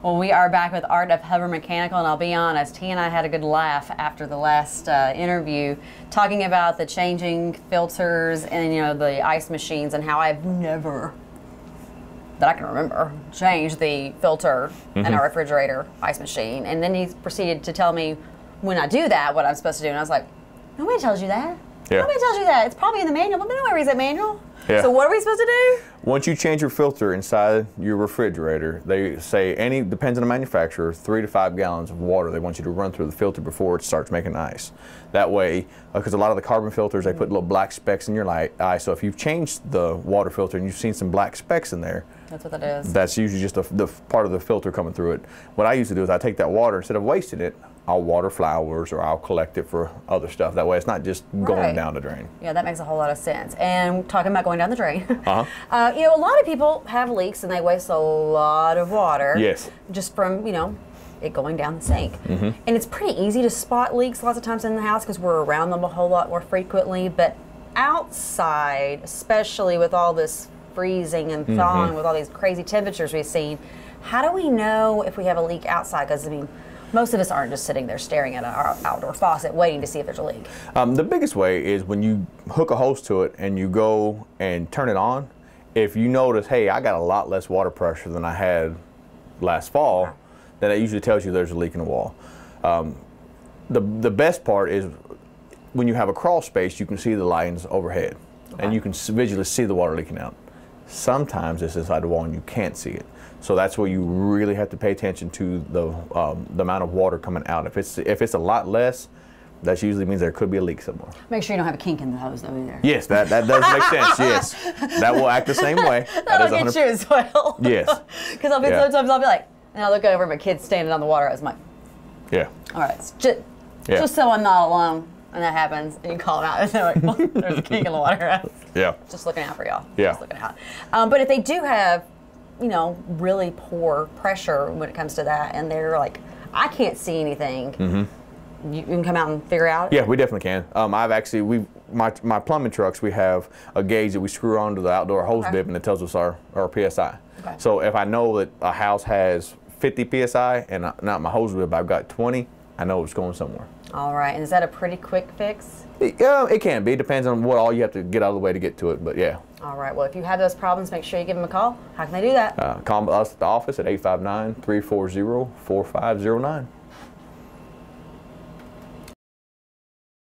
Well, we are back with Art of Hubbard Mechanical, and I'll be honest, he and I had a good laugh after the last interview, talking about the changing filters and, you know, the ice machines, and how I've never, that I can remember, changed the filter in a refrigerator ice machine. And then he proceeded to tell me when I do that, what I'm supposed to do, and I was like, nobody tells you that. Yeah. Nobody tells you that. It's probably in the manual, but nobody reads that manual. Yeah. So what are we supposed to do? Once you change your filter inside your refrigerator, they say depends on the manufacturer, 3 to 5 gallons of water they want you to run through the filter before it starts making ice. That way, because a lot of the carbon filters, they put little black specks in your ice. So if you've changed the water filter and you've seen some black specks in there, that's what that is. That's usually just the part of the filter coming through it. What I used to do is I take that water, instead of wasting it, I'll water flowers or I'll collect it for other stuff. That way it's not just going down the drain. Yeah, that makes a whole lot of sense. And talking about going down the drain, you know, a uh-huh. lot of people have leaks and they waste a lot of water. Yes. Just from, you know, it going down the sink. And it's pretty easy to spot leaks lots of times in the house because we're around them a whole lot more frequently. But outside, especially with all this freezing and thawing, with all these crazy temperatures we've seen, how do we know if we have a leak outside? Because, I mean, most of us aren't just sitting there staring at our outdoor faucet waiting to see if there's a leak. The biggest way is when you hook a hose to it and you go and turn it on. If you notice, hey, I got a lot less water pressure than I had last fall, then it usually tells you there's a leak in the wall. The best part is when you have a crawl space, you can see the lines overhead, and you can visually see the water leaking out. Sometimes it's inside the wall and you can't see it. So that's where you really have to pay attention to the amount of water coming out. If it's a lot less, that usually means there could be a leak somewhere. Make sure you don't have a kink in the hose though either. Yes, that does make sense, yes. That will act the same way. That'll get you as well. Yes. Because sometimes I'll be like, and I look over, my kid's standing on the water, I was like, yeah. All right, just so I'm not alone. And that happens, and you call them out, and they're like, well, there's a kink in the water. Yeah. Just looking out for y'all. Yeah. Just looking out. But if they do have, you know, really poor pressure when it comes to that, and they're like, I can't see anything, you can come out and figure out? Yeah, we definitely can. My plumbing trucks, we have a gauge that we screw onto the outdoor hose bib, and it tells us our PSI. Okay. So if I know that a house has 50 PSI, and not my hose bib, I've got 20, I know it's going somewhere. All right, and is that a pretty quick fix? Yeah, it can be. It depends on what all you have to get out of the way to get to it, but yeah. All right, well, if you have those problems, make sure you give them a call. How can they do that? Call us at the office at 859-340-4509.